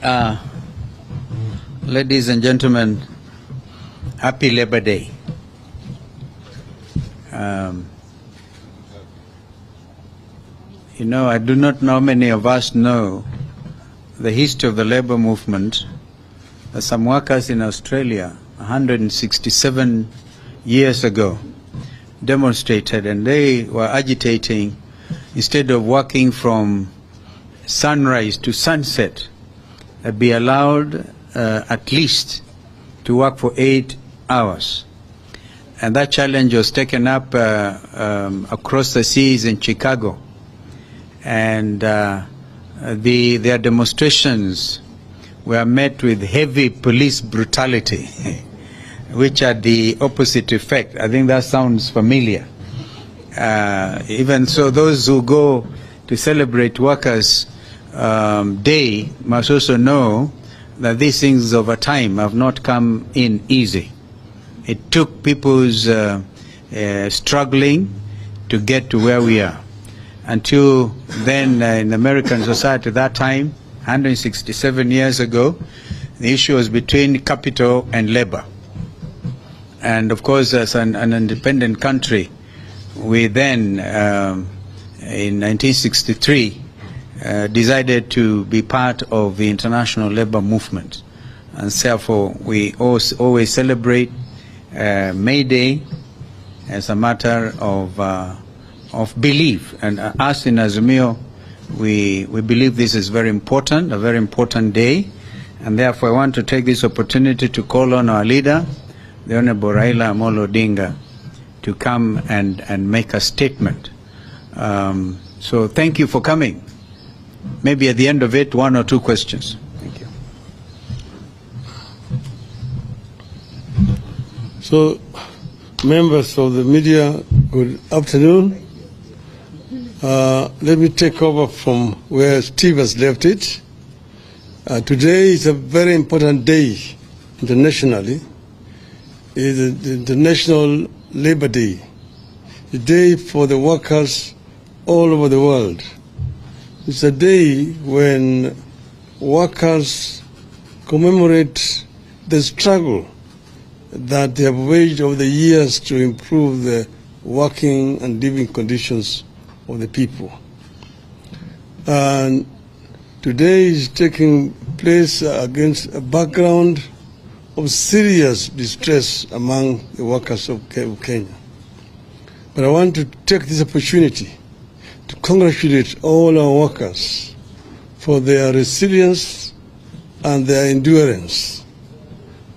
Yeah. Ladies and gentlemen, happy Labor Day. You know, I do not know how many of us know the history of the labor movement. Some workers in Australia 167 years ago demonstrated, and they were agitating, instead of working from sunrise to sunset, be allowed at least to work for 8 hours. And that challenge was taken up across the seas in Chicago. And their demonstrations were met with heavy police brutality, which had the opposite effect. I think that sounds familiar. Even so, those who go to celebrate Workers' Day must also know that these things over time have not come in easy. It took people's struggling to get to where we are. Until then, in American society at that time, 167 years ago, the issue was between capital and labor. And of course, as an independent country, we then, in 1963, decided to be part of the international labor movement. And therefore, we always celebrate May Day as a matter of belief. And us in Azimio, we believe this is very important, a very important day. And therefore, I want to take this opportunity to call on our leader, the Honorable Raila Odinga, to come and make a statement. So thank you for coming. Maybe at the end of it, 1 or 2 questions. Thank you. So, members of the media, good afternoon. Let me take over from where Steve has left it. Today is a very important day internationally. It is the International Labor Day, a day for the workers all over the world. It's a day when workers commemorate the struggle that they have waged over the years to improve the working and living conditions of the people. And today is taking place against a background of serious distress among the workers of Kenya. But I want to take this opportunity to congratulate all our workers for their resilience and their endurance.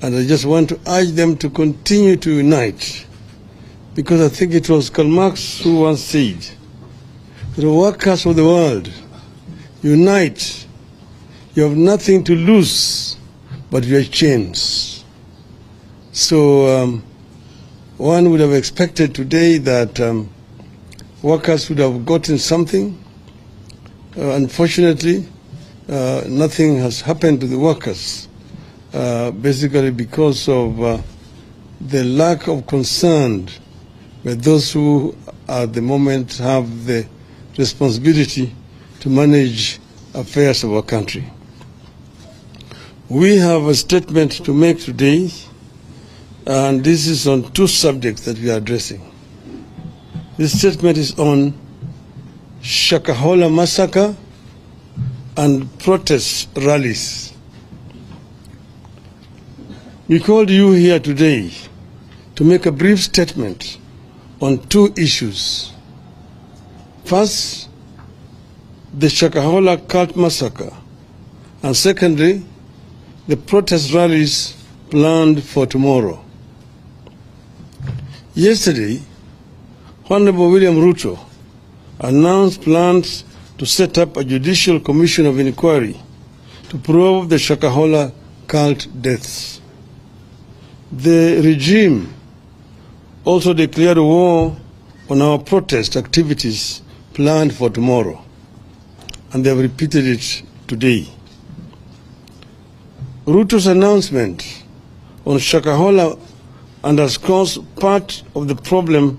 And I just want to urge them to continue to unite, because I think it was Karl Marx who once said, the workers of the world, unite. You have nothing to lose but your chains. So one would have expected today that workers would have gotten something. Unfortunately, nothing has happened to the workers, basically because of the lack of concern by those who at the moment have the responsibility to manage affairs of our country. We have a statement to make today, and this is on 2 subjects that we are addressing. This statement is on Shakahola massacre and protest rallies. We called you here today to make a brief statement on 2 issues. First, the Shakahola cult massacre, and secondly, the protest rallies planned for tomorrow. Yesterday, Honorable William Ruto announced plans to set up a judicial commission of inquiry to probe the Shakahola cult deaths. The regime also declared war on our protest activities planned for tomorrow, and they have repeated it today. Ruto's announcement on Shakahola underscores part of the problem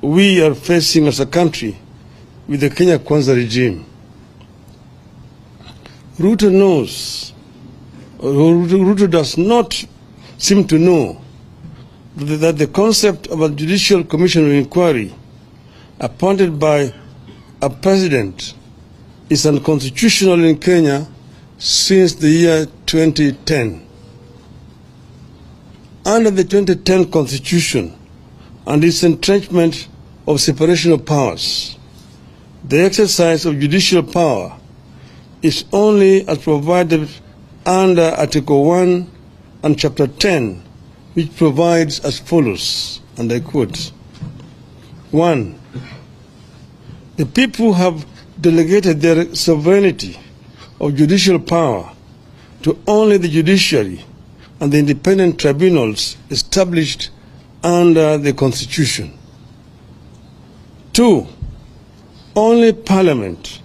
we are facing as a country with the Kenya Kwanza regime. Ruto knows, or Ruto does not seem to know, that the concept of a judicial commission of inquiry appointed by a president is unconstitutional in Kenya since the year 2010. Under the 2010 Constitution and its entrenchment of separation of powers, the exercise of judicial power is only as provided under Article 1 and Chapter 10, which provides as follows, and I quote, 1. The people have delegated their sovereignty of judicial power to only the judiciary and the independent tribunals established under the Constitution. 2. Only Parliament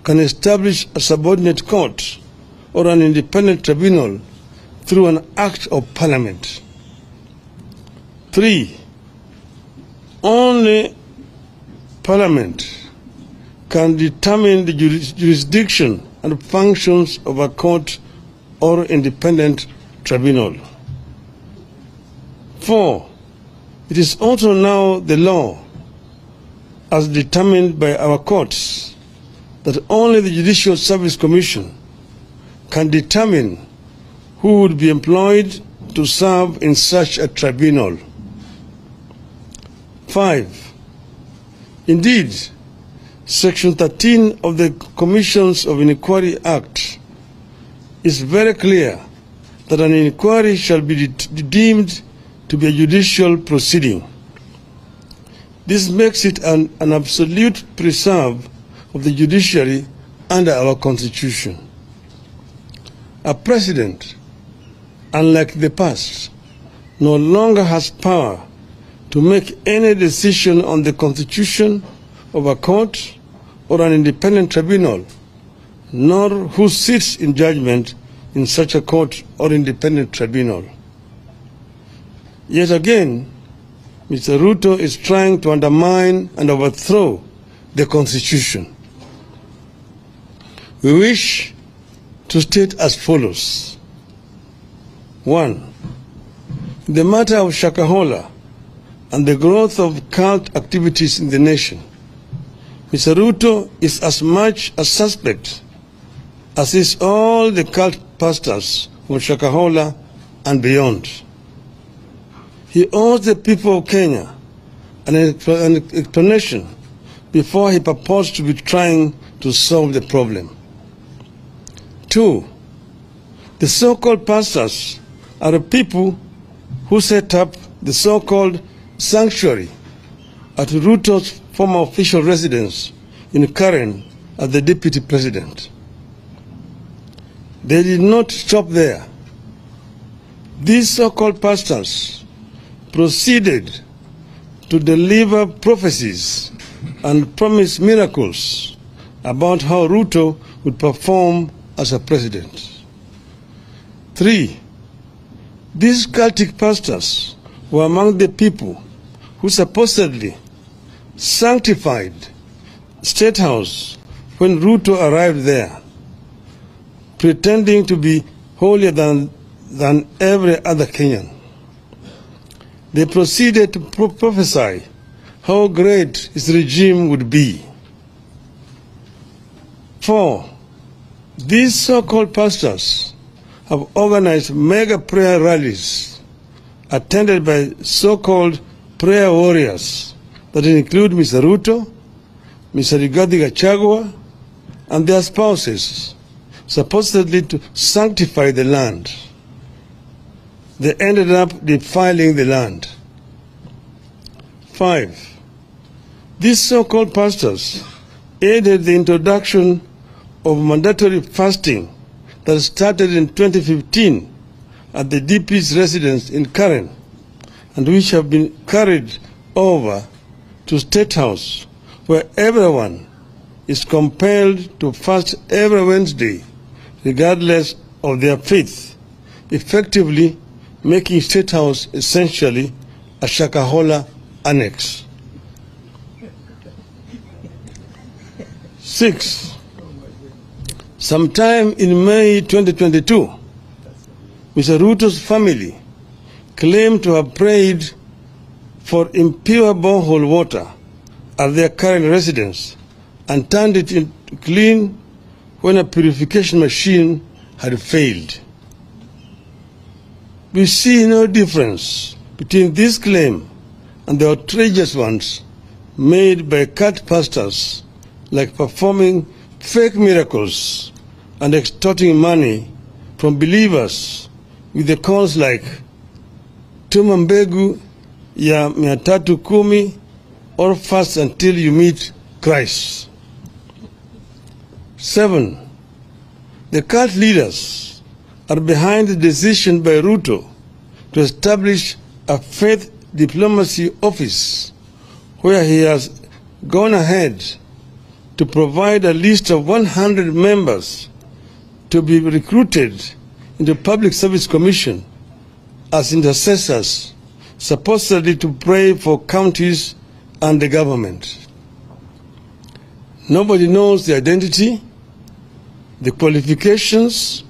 can establish a subordinate court or an independent tribunal through an act of Parliament. 3. Only Parliament can determine the jurisdiction and functions of a court or independent tribunal. 4. It is also now the law, as determined by our courts, that only the Judicial Service Commission can determine who would be employed to serve in such a tribunal. 5. Indeed, Section 13 of the Commissions of Inquiry Act is very clear that an inquiry shall be deemed to be a judicial proceeding. This makes it an absolute preserve of the judiciary under our Constitution. A president, unlike the past, no longer has power to make any decision on the constitution of a court or an independent tribunal, nor who sits in judgment in such a court or independent tribunal. Yet again, Mr. Ruto is trying to undermine and overthrow the Constitution. We wish to state as follows. 1. In the matter of Shakahola and the growth of cult activities in the nation, Mr. Ruto is as much a suspect as is all the cult pastors from Shakahola and beyond. He owes the people of Kenya an explanation before he purports to be trying to solve the problem. 2. The so-called pastors are the people who set up the so-called sanctuary at Ruto's former official residence in Karen as the deputy president. They did not stop there. These so-called pastors proceeded to deliver prophecies and promise miracles about how Ruto would perform as a president. 3. These cultic pastors were among the people who supposedly sanctified State House when Ruto arrived there, pretending to be holier than every other Kenyan. They proceeded to prophesy how great his regime would be. 4. These so-called pastors have organized mega prayer rallies attended by so-called prayer warriors that include Mr. Ruto, Mr. Rigathi Gachagua, and their spouses, supposedly to sanctify the land. They ended up defiling the land. 5. These so-called pastors aided the introduction of mandatory fasting that started in 2015 at the DP's residence in Karen, and which have been carried over to State House, where everyone is compelled to fast every Wednesday, regardless of their faith, effectively making State House essentially a Shakahola annex. 6. Sometime in May 2022, Mr. Ruto's family claimed to have prayed for impure borehole water at their current residence and turned it into clean when a purification machine had failed. We see no difference between this claim and the outrageous ones made by cult pastors, like performing fake miracles and extorting money from believers with the calls like tuma mbegu ya 310 or fast until you meet Christ. 7. The cult leaders are behind the decision by Ruto to establish a faith diplomacy office where he has gone ahead to provide a list of 100 members to be recruited into Public Service Commission as intercessors, supposedly to pray for counties and the government. Nobody knows the identity, the qualifications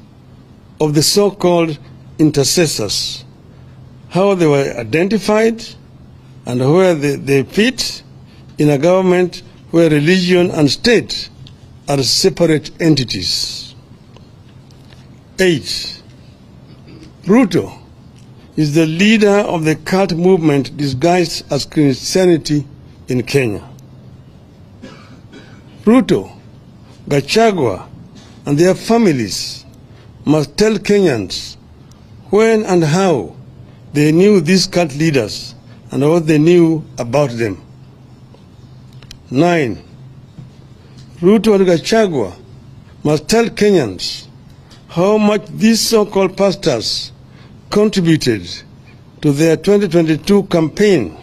of the so-called intercessors, how they were identified, and where they fit in a government where religion and state are separate entities. 8. Ruto is the leader of the cult movement disguised as Christianity in Kenya. Ruto, Gachagua, and their families must tell Kenyans when and how they knew these cult leaders and what they knew about them. 9. Ruto and Gachagua must tell Kenyans how much these so-called pastors contributed to their 2022 campaign.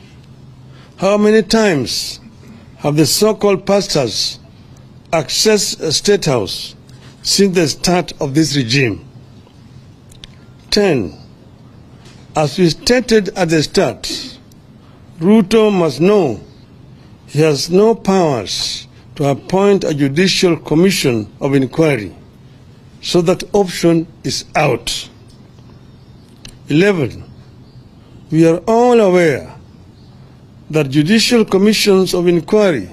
How many times have the so-called pastors accessed a state house since the start of this regime? 10. As we stated at the start, Ruto must know he has no powers to appoint a judicial commission of inquiry, so that option is out. 11. We are all aware that judicial commissions of inquiry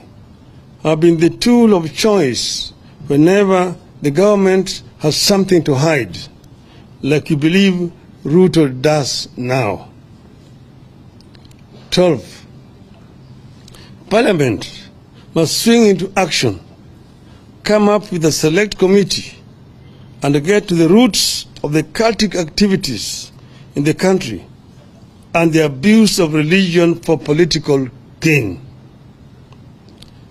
have been the tool of choice whenever the government has something to hide, like you believe Ruto does now. 12. Parliament must swing into action, come up with a select committee, and get to the roots of the cultic activities in the country and the abuse of religion for political gain.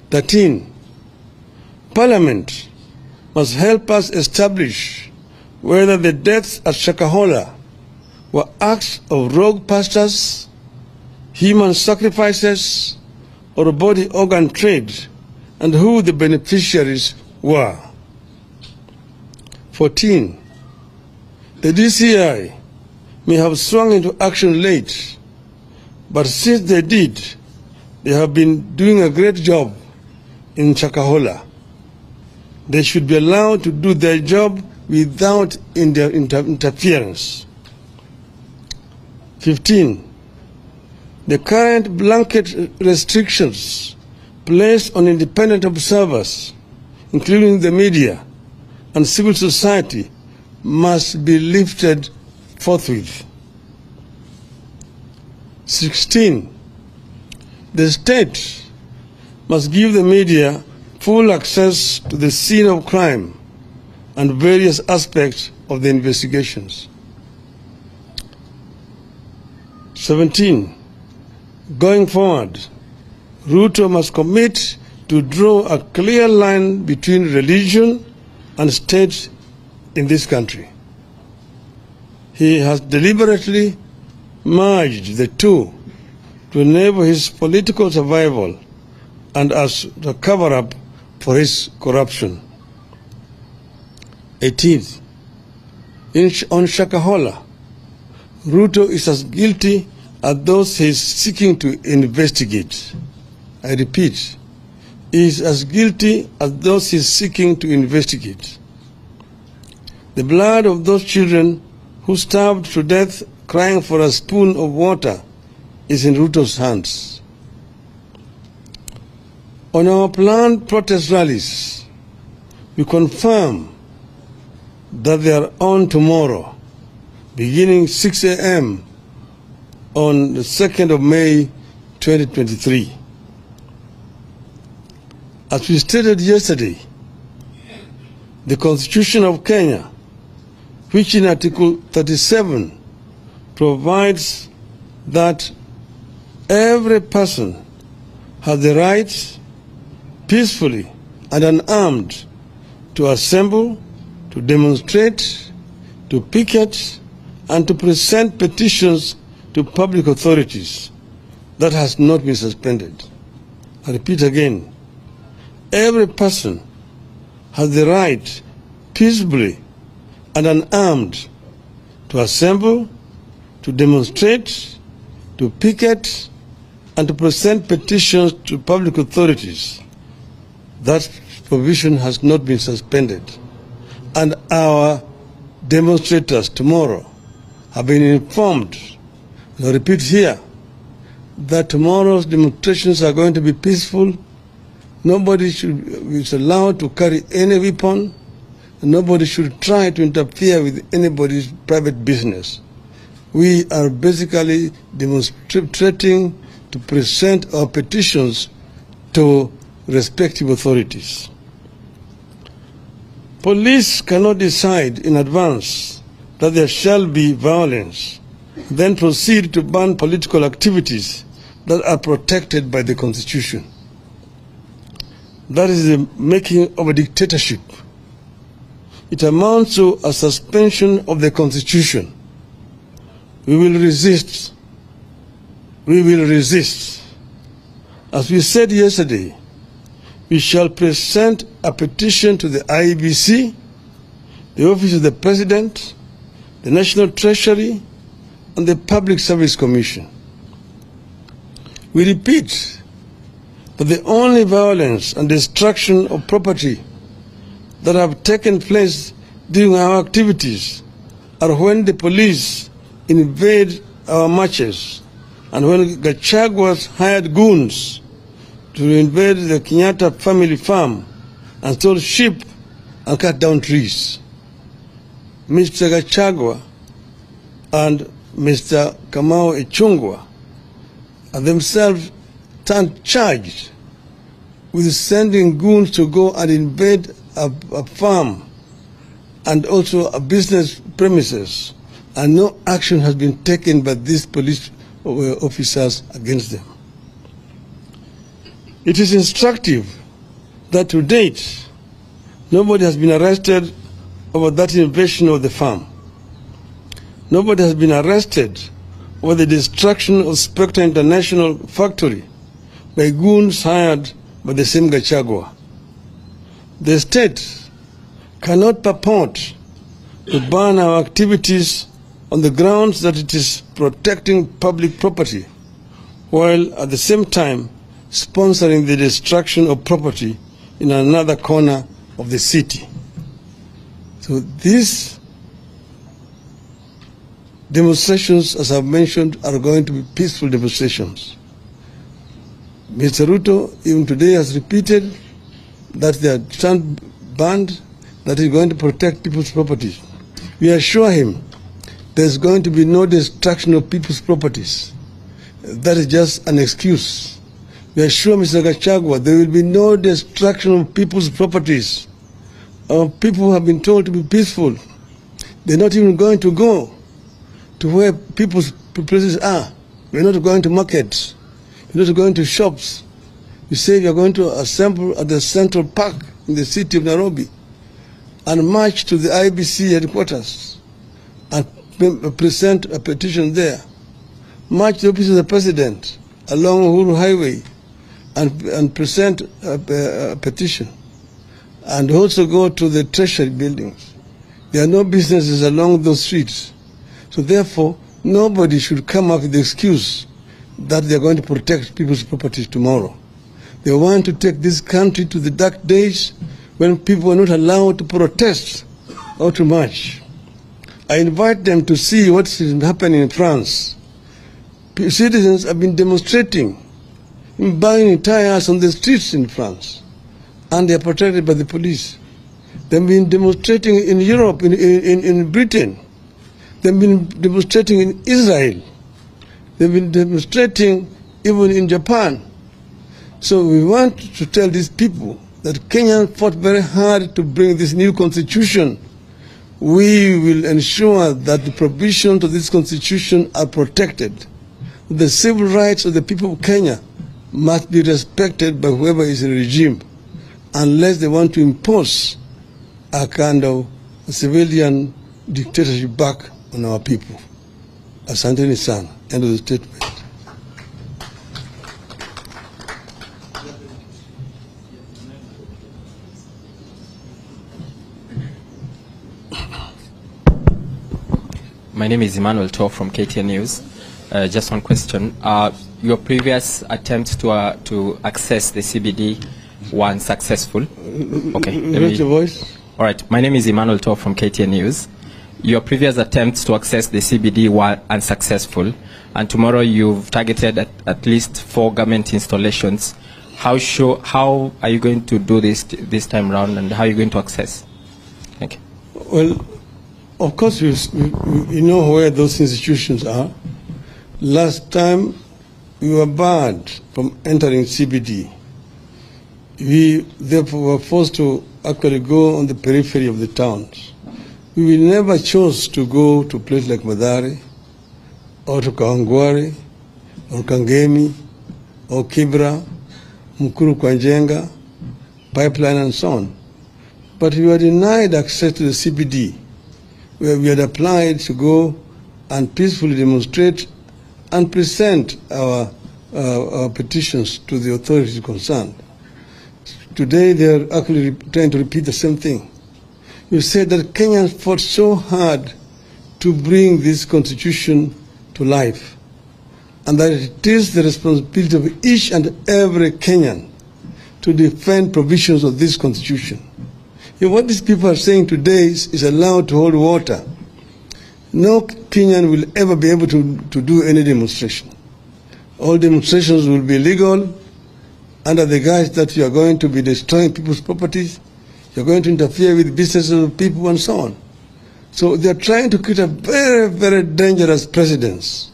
13. Parliament must help us establish whether the deaths at Shakahola were acts of rogue pastors, human sacrifices, or body organ trade, and who the beneficiaries were. 14. The DCI may have swung into action late, but since they did, they have been doing a great job in Shakahola. They should be allowed to do their job without interference. 15. The current blanket restrictions placed on independent observers, including the media and civil society, must be lifted forthwith. 16. The state must give the media full access to the scene of crime and various aspects of the investigations. 17. Going forward, Ruto must commit to draw a clear line between religion and state in this country. He has deliberately merged the two to enable his political survival and as the cover-up for his corruption. 18th, on Shakahola, Ruto is as guilty as those he is seeking to investigate. I repeat, is as guilty as those he is seeking to investigate. The blood of those children who starved to death crying for a spoon of water is in Ruto's hands. On our planned protest rallies, we confirm that they are on tomorrow, beginning 6 a.m. on the 2nd of May 2023. As we stated yesterday, the Constitution of Kenya, which in Article 37 provides that every person has the right peacefully and unarmed to assemble, to demonstrate, to picket, and to present petitions to public authorities. That has not been suspended. I repeat again, every person has the right peacefully and unarmed to assemble, to demonstrate, to picket, and to present petitions to public authorities. That provision has not been suspended. And our demonstrators tomorrow have been informed, and I repeat here, that tomorrow's demonstrations are going to be peaceful. Nobody is allowed to carry any weapon, and nobody should try to interfere with anybody's private business. We are basically demonstrating to present our petitions to respective authorities. Police cannot decide in advance that there shall be violence, then proceed to ban political activities that are protected by the Constitution. That is the making of a dictatorship. It amounts to a suspension of the Constitution. We will resist. We will resist. As we said yesterday, we shall present a petition to the IEBC, the Office of the President, the National Treasury, and the Public Service Commission. We repeat that the only violence and destruction of property that have taken place during our activities are when the police invade our marches and when Gachagua's hired goons to invade the Kenyatta family farm and stole sheep and cut down trees. Mr. Gachagua and Mr. Kamau Ichung'wah are themselves charged with sending goons to go and invade a farm and also a business premises, and no action has been taken by these police officers against them. It is instructive that to date, nobody has been arrested over that invasion of the farm. Nobody has been arrested over the destruction of Spectre International factory by goons hired by the same Gachagua. The state cannot purport to ban our activities on the grounds that it is protecting public property, while at the same time sponsoring the destruction of property in another corner of the city. So these demonstrations, as I've mentioned, are going to be peaceful demonstrations. Mr. Ruto, even today, has repeated that they are stand banned, that he's going to protect people's properties. We assure him there's going to be no destruction of people's properties. That is just an excuse. We assure Mr. Gachagua there will be no destruction of people's properties. Our people have been told to be peaceful. They're not even going to go to where people's places are. We're not going to markets. We're not going to shops. We say we are going to assemble at the Central Park in the city of Nairobi and march to the IBC headquarters and present a petition there. March to the office of the President along Uhuru Highway and present a petition. And also go to the Treasury buildings. There are no businesses along those streets. So therefore, nobody should come up with the excuse that they are going to protect people's properties tomorrow. They want to take this country to the dark days when people are not allowed to protest or to march. I invite them to see what is happening in France. Citizens have been demonstrating, buying tires on the streets in France, and they are protected by the police. They've been demonstrating in Europe, in Britain. They've been demonstrating in Israel. They've been demonstrating even in Japan. So we want to tell these people that Kenya fought very hard to bring this new constitution. We will ensure that the provisions of this constitution are protected. The civil rights of the people of Kenya must be respected by whoever is in the regime, unless they want to impose a kind of civilian dictatorship back on our people. Asanteni sana. End of the statement. My name is Emmanuel Toh from KTN News. Just one question. Your previous attempts to access the CBD weren't successful. Okay. Raise your voice. All right. My name is Emmanuel Toh from KTN News. Your previous attempts to access the CBD were unsuccessful, and tomorrow you've targeted at least 4 government installations. How are you going to do this time around, and how are you going to access? Thank you. Well, of course, you know where those institutions are. Last time, we were barred from entering CBD. We therefore were forced to actually go on the periphery of the towns. We never chose to go to a place like Madari, or to Kawangware, or Kangemi, or Kibra, Mukuru Kwanjenga, Pipeline, and so on. But we were denied access to the CBD, where we had applied to go and peacefully demonstrate and present our petitions to the authorities concerned. Today they are actually trying to repeat the same thing. You said that Kenyans fought so hard to bring this constitution to life, and that it is the responsibility of each and every Kenyan to defend provisions of this constitution. If what these people are saying today is allowed to hold water, no Kenyan will ever be able to do any demonstration. All demonstrations will be illegal under the guise that you are going to be destroying people's properties, you are going to interfere with businesses of people, and so on. So they are trying to create a very, very dangerous precedent,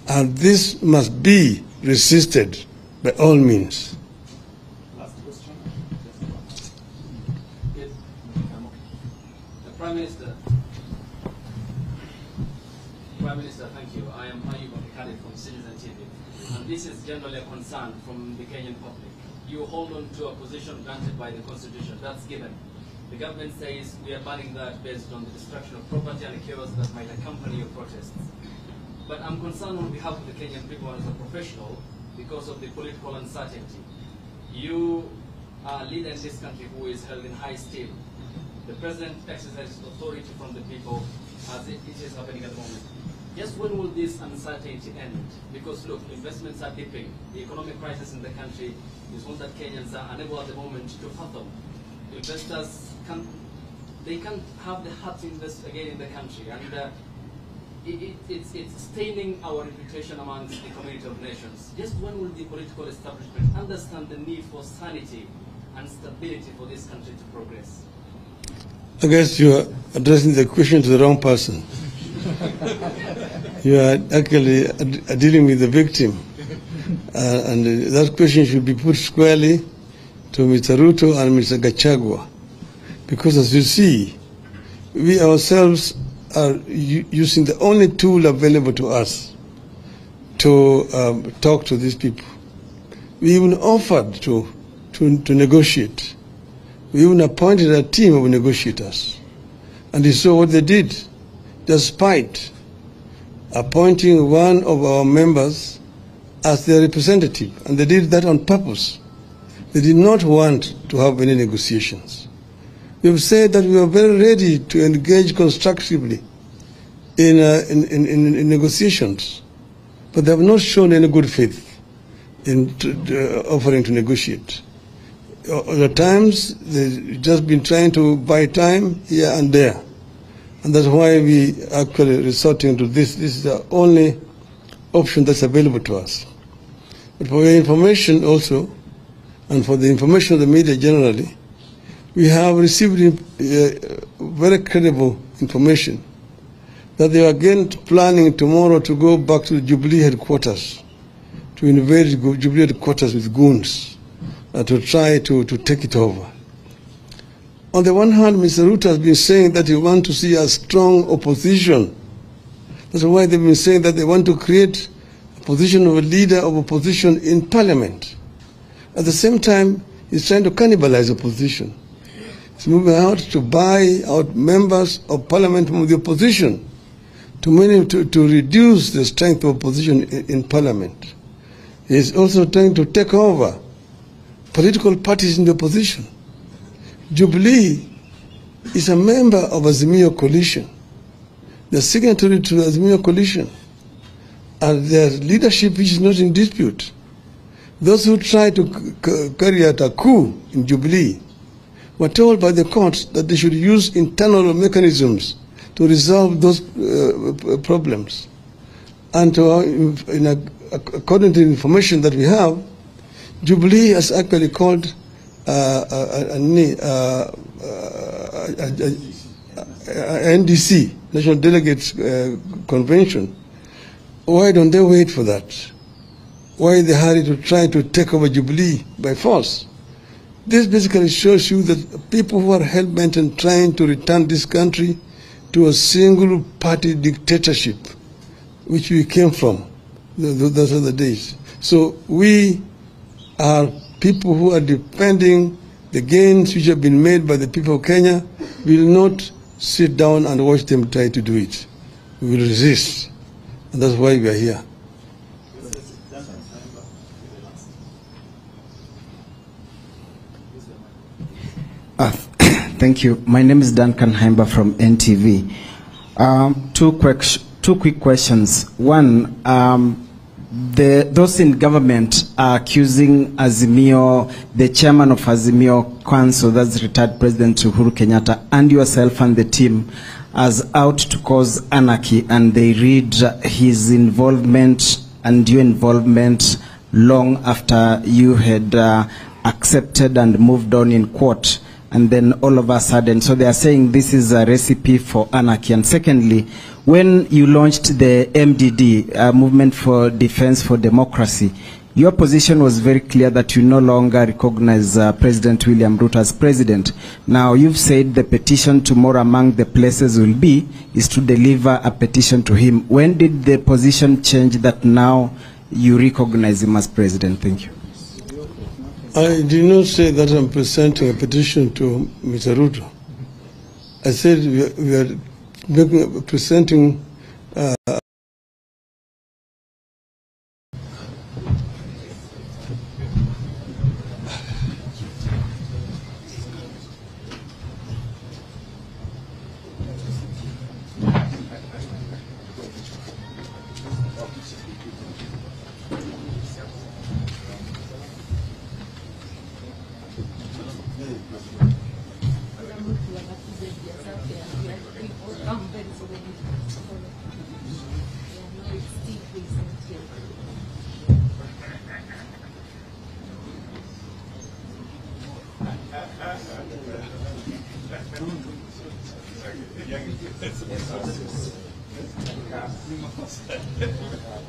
and this must be resisted by all means. Prime Minister, thank you. I am Ayub Abdikadi from Citizen TV. And this is generally a concern from the Kenyan public. You hold on to a position granted by the Constitution. That's given. The government says we are banning that based on the destruction of property and the chaos that might accompany your protests. But I'm concerned on behalf of the Kenyan people as a professional because of the political uncertainty. You are a leader in this country who is held in high esteem. The president exercises authority from the people as it is happening at the moment. Just when will this uncertainty end? Because look, investments are dipping. The economic crisis in the country is one that Kenyans are unable at the moment to fathom. Investors can't have the heart to invest again in the country, and it's staining our reputation amongst the community of nations. Just when will the political establishment understand the need for sanity and stability for this country to progress? I guess you are addressing the question to the wrong person. You are actually dealing with the victim. And that question should be put squarely to Mr. Ruto and Mr. Gachagua. Because as you see, we ourselves are using the only tool available to us to talk to these people. We even offered to negotiate. We even appointed a team of negotiators. And you saw what they did, despite appointing one of our members as their representative. And they did that on purpose. They did not want to have any negotiations. We have said that we are very ready to engage constructively in negotiations, but they have not shown any good faith. in offering to negotiate. Other times, they've just been trying to buy time here and there. And that's why we actually resorting to this. This is the only option that's available to us. But for your information also, and for the information of the media generally, we have received very credible information that they are again planning tomorrow to go back to the Jubilee headquarters, to invade Jubilee headquarters with goons, to try to take it over. On the one hand, Mr. Ruto has been saying that he wants to see a strong opposition. That's why they've been saying that they want to create a position of a leader of opposition in parliament. At the same time, he's trying to cannibalize opposition. He's moving out to buy out members of parliament from the opposition to reduce the strength of opposition in parliament. He's also trying to take over political parties in the opposition. Jubilee is a member of Azimio coalition. They're signatory to the Azimio coalition, and their leadership is not in dispute. Those who try to carry out a coup in Jubilee were told by the courts that they should use internal mechanisms to resolve those problems. And according to the information that we have, Jubilee has actually called NDC, National Delegates Convention. Why don't they wait for that? Why they hurry to try to take over Jubilee by force? This basically shows you that people who are hell-bent on trying to return this country to a single-party dictatorship, which we came from those other days. So we are people who are defending the gains which have been made by the people of Kenya. We will not sit down and watch them try to do it. We will resist. And that's why we are here. Thank you. My name is Duncan Haimba from NTV. Two quick questions. One, those in government are accusing Azimio, the chairman of Azimio Council, that's retired President Uhuru Kenyatta, and yourself and the team as out to cause anarchy, and they read his involvement and your involvement long after you had accepted and moved on in court. And then all of a sudden, so they are saying this is a recipe for anarchy. And secondly, when you launched the MDD, Movement for Defense for Democracy, your position was very clear that you no longer recognize President William Ruto as president. Now, you've said the petition tomorrow among the places will be is to deliver a petition to him. When did the position change that now you recognize him as president? Thank you. I did not say that I'm presenting a petition to Mr. Ruto. I said we are presenting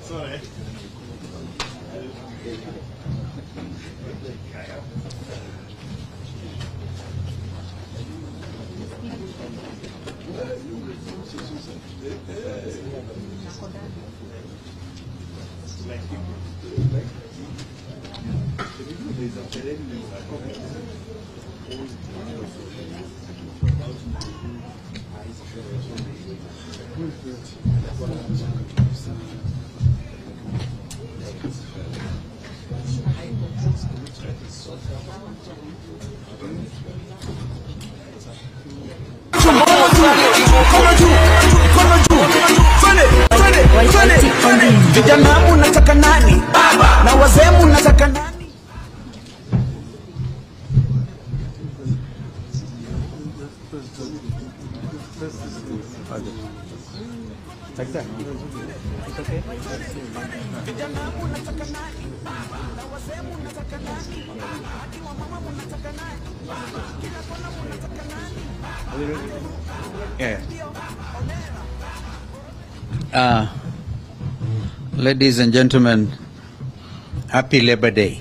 Sorry. Come on, Vijana mnataka nani? Baba. Na wazee mnataka nani? Like that. It's okay. Yeah. Ladies and gentlemen, happy Labor Day.